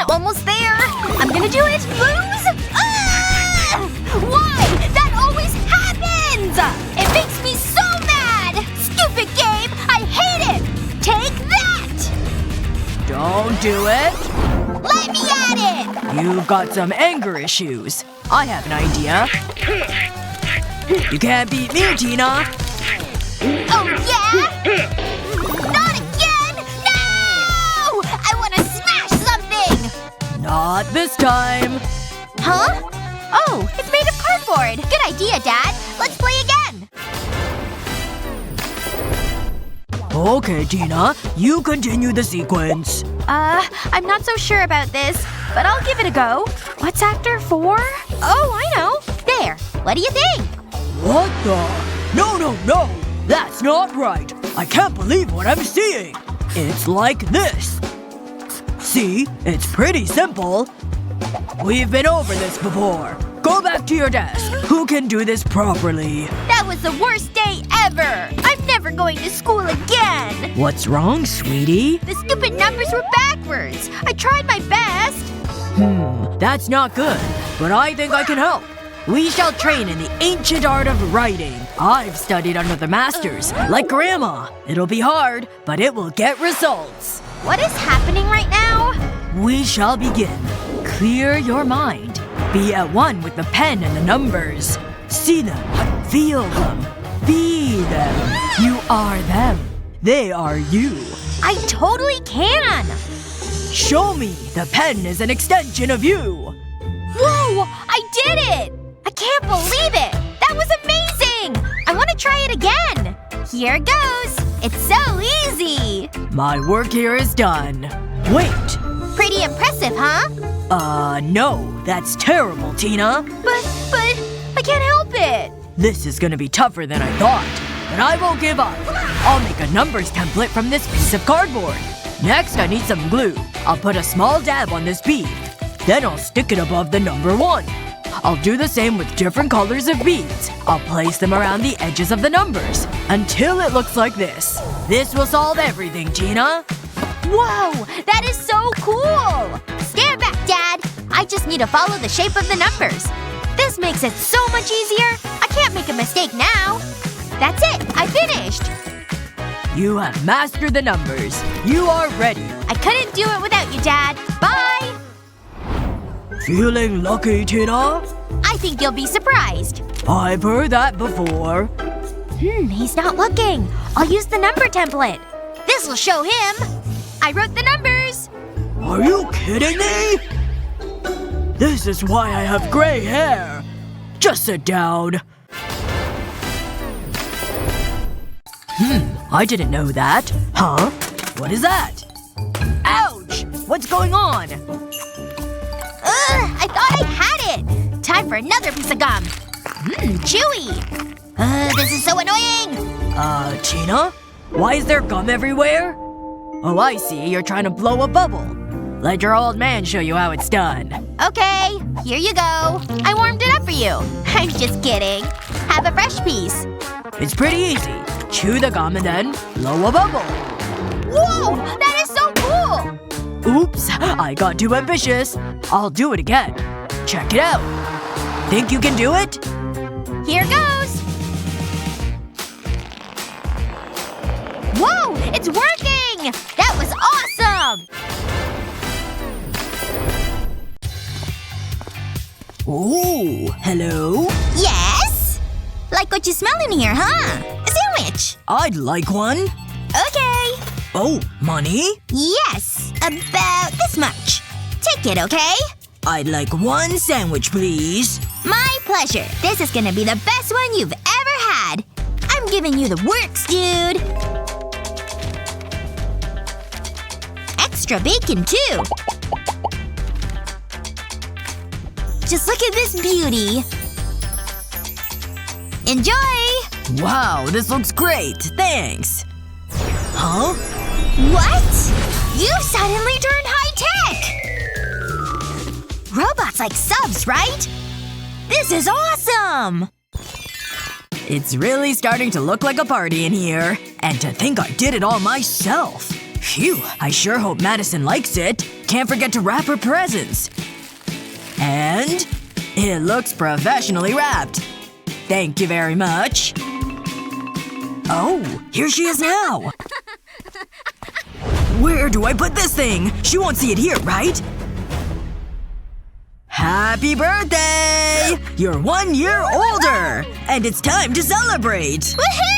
Almost there. I'm gonna do it. Lose. Ah! Why? That always happens! It makes me so mad! Stupid game! I hate it! Take that! Don't do it. Let me at it! You've got some anger issues. I have an idea. You can't beat me, Tina. Oh, yeah? Not again! No! I want to smash something! Not this time. Huh? Oh, it's made of cardboard. Good idea, Dad. Let's play again. Okay, Tina. You continue the sequence. I'm not so sure about this, but I'll give it a go. What's after 4? Oh, I know. There. What do you think? What the? No. That's not right. I can't believe what I'm seeing. It's like this. See? It's pretty simple. We've been over this before. Go back to your desk. Who can do this properly? That was the worst day ever! I'm never going to school again! What's wrong, sweetie? The stupid numbers were backwards! I tried my best! That's not good. But I think I can help. We shall train in the ancient art of writing. I've studied under the masters, like Grandma. It'll be hard, but it will get results. What is happening right now? We shall begin. Clear your mind. Be at one with the pen and the numbers. See them. Feel them. Be them. You are them. They are you. I totally can! Show me. The pen is an extension of you. Whoa! I did it! I can't believe it! That was amazing! I want to try it again! Here goes! It's so easy! My work here is done. Wait. Pretty impressive, huh? No. That's terrible, Tina. But, I can't help it! This is gonna be tougher than I thought. But I won't give up. I'll make a numbers template from this piece of cardboard. Next, I need some glue. I'll put a small dab on this bead. Then I'll stick it above the number 1. I'll do the same with different colors of beads. I'll place them around the edges of the numbers. Until it looks like this. This will solve everything, Tina. Whoa! That is so cool! Stand back, Dad! I just need to follow the shape of the numbers. This makes it so much easier. I can't make a mistake now. That's it! I finished! You have mastered the numbers. You are ready. I couldn't do it without you, Dad. Bye! Feeling lucky, Tina? I think you'll be surprised. I've heard that before. He's not looking. I'll use the number template. This will show him. I wrote the numbers. Are you kidding me? This is why I have gray hair. Just sit down. I didn't know that. Huh? What is that? Ouch! What's going on? I thought I had it. Time for another piece of gum. Chewy. This is so annoying. Tina? Why is there gum everywhere? Oh, I see. You're trying to blow a bubble. Let your old man show you how it's done. Okay, here you go. I warmed it up for you. I'm just kidding. Have a fresh piece. It's pretty easy. Chew the gum and then blow a bubble. Whoa! That is so cool! Oops. I got too ambitious. I'll do it again. Check it out. Think you can do it? Here goes! Whoa! It's working! That was awesome! Ooh, hello? Yes? Like what you smell in here, huh? A sandwich. I'd like one. Okay. Oh, money? Yes. About this much. Take it, okay? I'd like one sandwich, please. My pleasure. This is gonna be the best one you've ever had. I'm giving you the works, dude. Extra bacon, too. Just look at this beauty. Enjoy! Wow, this looks great. Thanks. Huh? What? You suddenly turned high-tech! Robots like subs, right? This is awesome! It's really starting to look like a party in here. And to think I did it all myself. Phew, I sure hope Madison likes it. Can't forget to wrap her presents. And… it looks professionally wrapped. Thank you very much. Oh, here she is now. Where do I put this thing? She won't see it here, right? Happy birthday! You're 1 year older! And it's time to celebrate! Woohoo!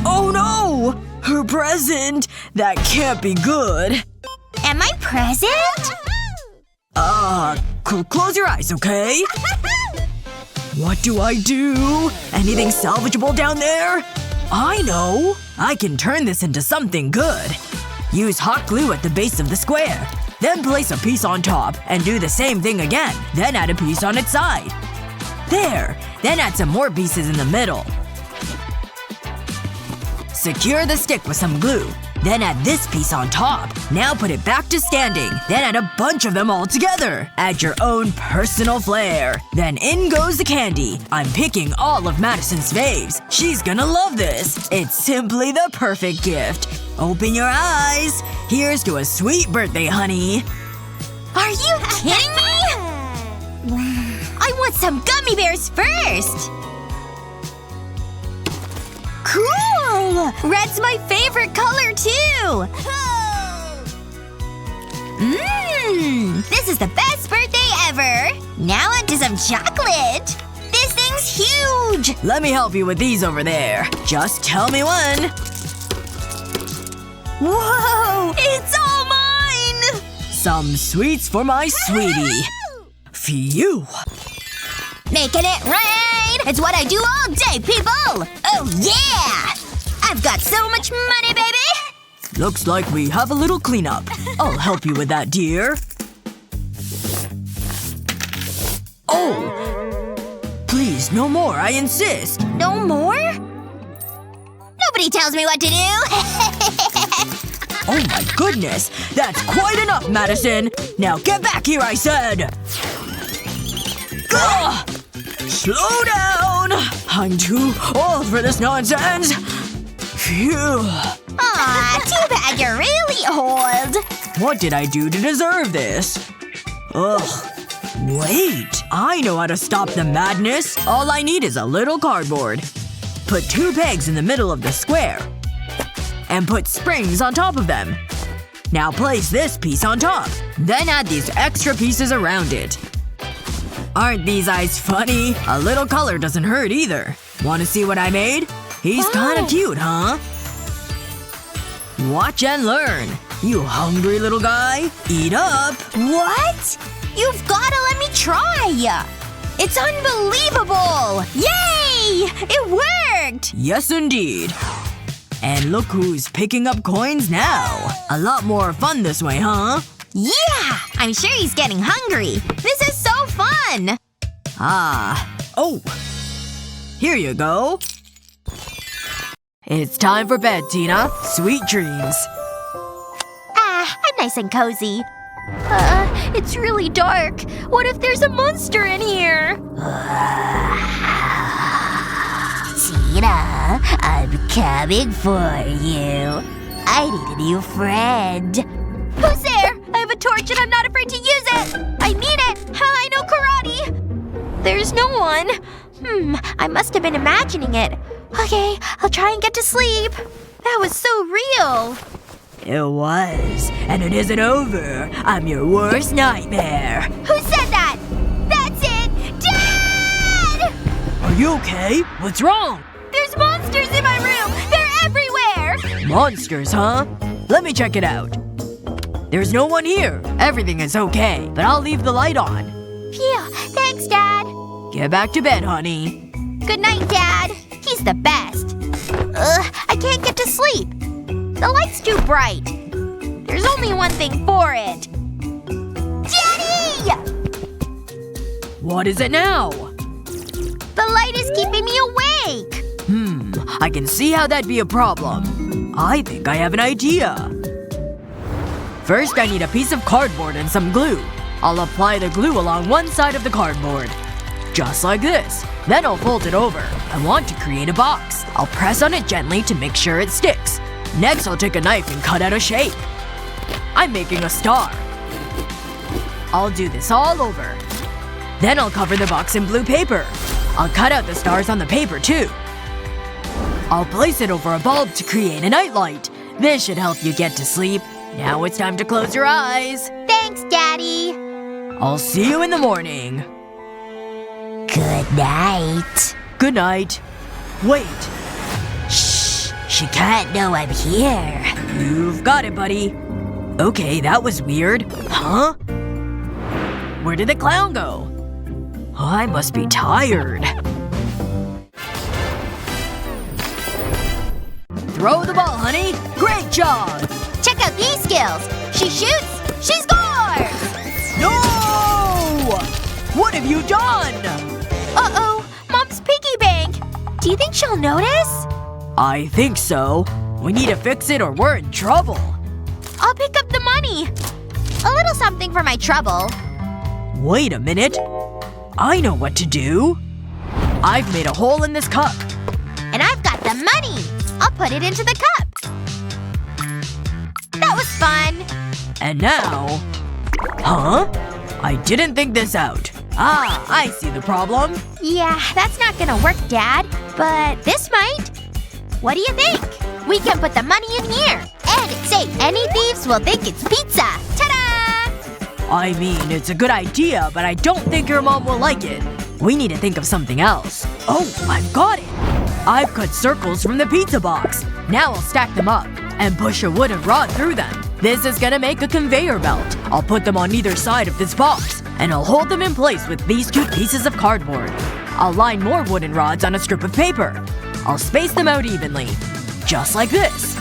Oh no! Her present! That can't be good. And my present? Close your eyes, okay? What do I do? Anything salvageable down there? I know! I can turn this into something good. Use hot glue at the base of the square. Then place a piece on top, and do the same thing again. Then add a piece on its side. There! Then add some more pieces in the middle. Secure the stick with some glue. Then add this piece on top. Now put it back to standing. Then add a bunch of them all together. Add your own personal flair. Then in goes the candy. I'm picking all of Madison's faves. She's gonna love this. It's simply the perfect gift. Open your eyes. Here's to a sweet birthday, honey. Are you kidding me? I want some gummy bears first! Cool! Red's my favorite color, too! This is the best birthday ever! Now onto some chocolate! This thing's huge! Let me help you with these over there. Just tell me when. Whoa! It's all mine! Some sweets for my sweetie. Phew. Making it rain! It's what I do all day, people! Oh yeah! I've got so much money, baby! Looks like we have a little cleanup. I'll help you with that, dear. Oh! Please, no more, I insist. No more? Nobody tells me what to do! Oh my goodness! That's quite enough, Madison! Now get back here, I said! Ugh! Slow down! I'm too old for this nonsense! Phew. Aw, too bad you're really old. What did I do to deserve this? Ugh. Wait. I know how to stop the madness. All I need is a little cardboard. Put 2 pegs in the middle of the square. And put springs on top of them. Now place this piece on top. Then add these extra pieces around it. Aren't these eyes funny? A little color doesn't hurt either. Want to see what I made? He's kinda cute, huh? Watch and learn. You hungry little guy? Eat up. What? You've gotta let me try! It's unbelievable! Yay! It worked! Yes, indeed. And look who's picking up coins now. A lot more fun this way, huh? Yeah! I'm sure he's getting hungry. This is so fun! Oh. Here you go. It's time for bed, Tina. Sweet dreams. I'm nice and cozy. It's really dark. What if there's a monster in here? Tina, I'm coming for you. I need a new friend. Who's there? I have a torch and I'm not afraid to use it! I need it! I know karate! There's no one. I must have been imagining it. Okay, I'll try and get to sleep. That was so real. It was. And it isn't over. I'm your worst nightmare. Who said that? That's it! Dad! Are you okay? What's wrong? There's monsters in my room! They're everywhere! Monsters, huh? Let me check it out. There's no one here. Everything is okay. But I'll leave the light on. Phew. Thanks, Dad. Get back to bed, honey. Good night, Dad. He's the best. I can't get to sleep. The light's too bright. There's only one thing for it. Daddy! What is it now? The light is keeping me awake. I can see how that'd be a problem. I think I have an idea. First, I need a piece of cardboard and some glue. I'll apply the glue along one side of the cardboard. Just like this. Then I'll fold it over. I want to create a box. I'll press on it gently to make sure it sticks. Next I'll take a knife and cut out a shape. I'm making a star. I'll do this all over. Then I'll cover the box in blue paper. I'll cut out the stars on the paper too. I'll place it over a bulb to create a nightlight. This should help you get to sleep. Now it's time to close your eyes. Thanks, Daddy. I'll see you in the morning. Good night. Good night. Wait. Shh. She can't know I'm here. You've got it, buddy. Okay, that was weird. Huh? Where did the clown go? I must be tired. Throw the ball, honey. Great job! Check out these skills. She shoots. She scores! No! What have you done? Uh-oh. Mom's piggy bank. Do you think she'll notice? I think so. We need to fix it or we're in trouble. I'll pick up the money. A little something for my trouble. Wait a minute. I know what to do. I've made a hole in this cup. And I've got the money. I'll put it into the cup. That was fun. And now… Huh? I didn't think this out. Ah, I see the problem. Yeah, that's not gonna work, Dad. But this might. What do you think? We can put the money in here. And say any thieves will think it's pizza. Ta-da! I mean, it's a good idea, but I don't think your mom will like it. We need to think of something else. Oh, I've got it! I've cut circles from the pizza box. Now I'll stack them up and push a wooden rod through them. This is gonna make a conveyor belt. I'll put them on either side of this box, and I'll hold them in place with these two pieces of cardboard. I'll line more wooden rods on a strip of paper. I'll space them out evenly. Just like this.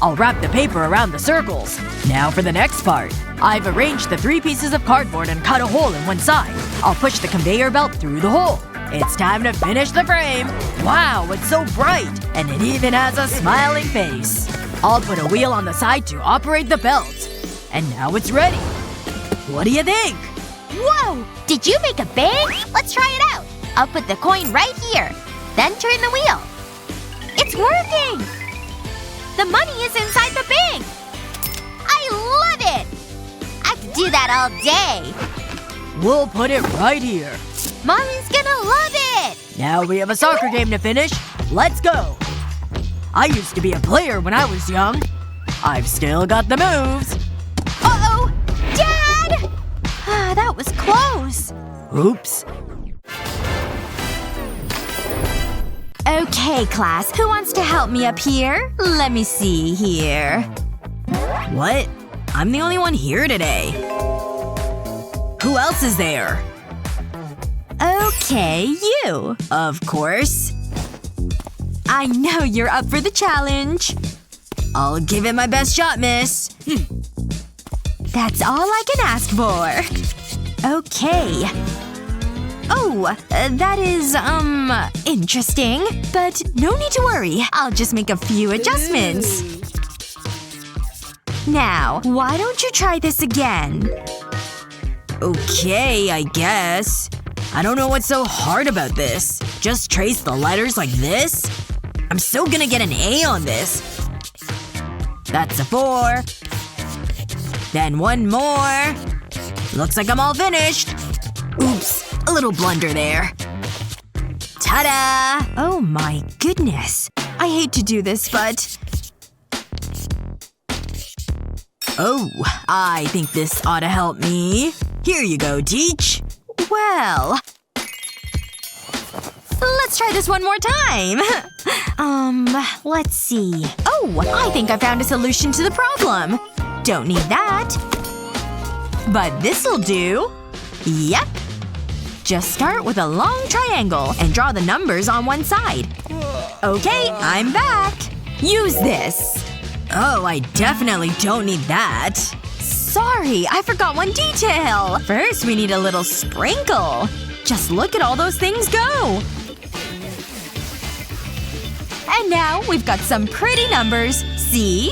I'll wrap the paper around the circles. Now for the next part. I've arranged the 3 pieces of cardboard and cut a hole in one side. I'll push the conveyor belt through the hole. It's time to finish the frame. Wow, it's so bright. And it even has a smiling face. I'll put a wheel on the side to operate the belt. And now it's ready. What do you think? Whoa! Did you make a bank? Let's try it out. I'll put the coin right here. Then turn the wheel. It's working! The money is inside the bank! I love it! I could do that all day. We'll put it right here. Mommy's gonna love it! Now we have a soccer game to finish. Let's go. I used to be a player when I was young. I've still got the moves. Uh-oh! Dad! Ah, that was close. Oops. Okay, class. Who wants to help me up here? Let me see here. What? I'm the only one here today. Who else is there? Okay, you. Of course. I know you're up for the challenge. I'll give it my best shot, miss. That's all I can ask for. Okay. Oh, that is, interesting. But no need to worry. I'll just make a few adjustments. Now, why don't you try this again? Okay, I guess. I don't know what's so hard about this. Just trace the letters like this? I'm so gonna get an A on this. That's a 4. Then one more. Looks like I'm all finished. Oops. A little blunder there. Ta-da! Oh my goodness. I hate to do this, but… Oh, I think this ought to help me. Here you go, Teach. Well… let's try this one more time. Let's see. Oh, I think I found a solution to the problem. Don't need that. But this'll do. Yep. Just start with a long triangle and draw the numbers on one side. Okay, I'm back. Use this. Oh, I definitely don't need that. Sorry, I forgot one detail. First, we need a little sprinkle. Just look at all those things go. And now, we've got some pretty numbers. See?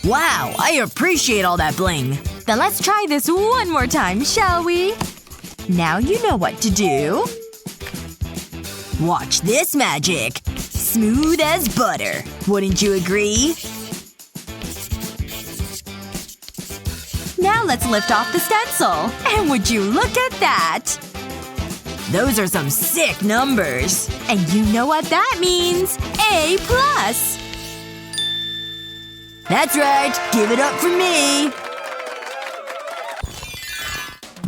Wow, I appreciate all that bling. Then let's try this one more time, shall we? Now you know what to do. Watch this magic. Smooth as butter. Wouldn't you agree? Now let's lift off the stencil. And would you look at that? Those are some sick numbers. And you know what that means. A+. That's right. Give it up for me.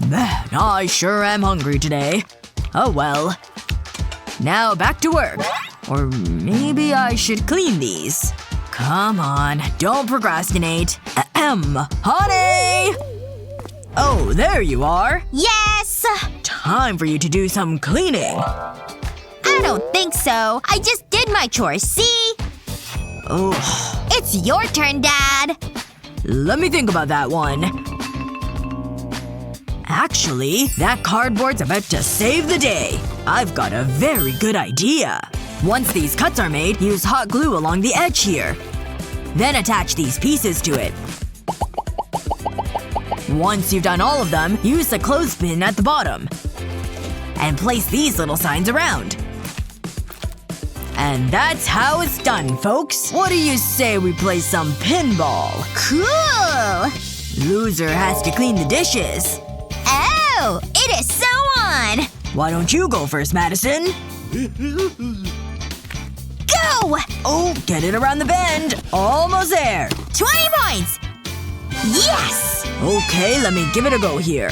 Man, I sure am hungry today. Oh well. Now back to work. Or maybe I should clean these. Come on, don't procrastinate. Ahem. Honey! Oh, there you are. Yes! Time for you to do some cleaning. I don't think so. I just did my chores, see? Oh. It's your turn, Dad. Let me think about that one. Actually, that cardboard's about to save the day. I've got a very good idea. Once these cuts are made, use hot glue along the edge here. Then attach these pieces to it. Once you've done all of them, use the clothespin at the bottom. And place these little signs around. And that's how it's done, folks. What do you say we play some pinball? Cool! Loser has to clean the dishes. Oh! It is so on! Why don't you go first, Madison? Go! Oh, get it around the bend. Almost there. 20 points! Yes! Okay, let me give it a go here.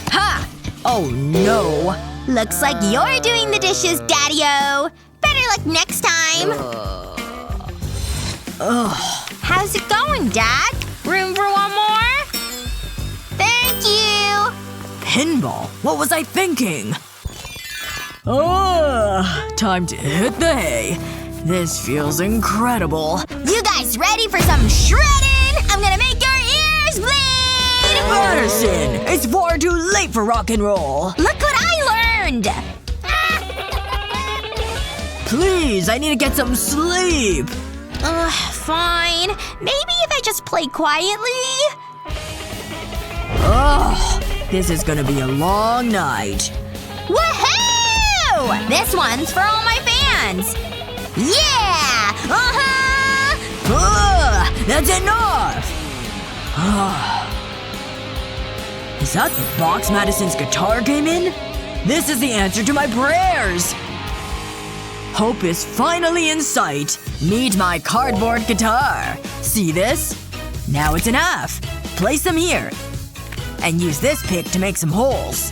Ha! Oh no. Looks like you're doing the dishes, Daddy-o. Better luck next time. Ugh. How's it going, Dad? Room for one more? Thank you! Pinball? What was I thinking? Oh, time to hit the hay. This feels incredible. You guys ready for some shredding? I'm gonna make your ears bleed! Madison! It's far too late for rock and roll. Look what I learned! Please, I need to get some sleep. Ugh, fine. Maybe if I just play quietly? Ugh. This is gonna be a long night. Woohoo! This one's for all my fans! Yeah! Uh-huh! Ugh, that's enough! Is that the box Madison's guitar came in? This is the answer to my prayers! Hope is finally in sight. Meet my cardboard guitar. See this? Now it's in half. Place them here. And use this pick to make some holes.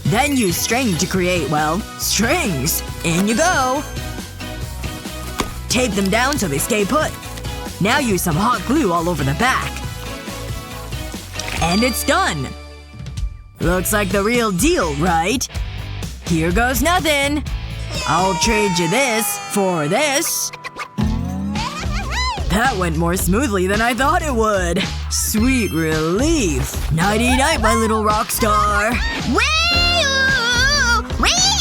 Then use string to create, well, strings. In you go. Tape them down so they stay put. Now use some hot glue all over the back. And it's done! Looks like the real deal, right? Here goes nothing. I'll trade you this for this. That went more smoothly than I thought it would. Sweet relief. Nighty-night, my little rock star. Wee-oo! Wee!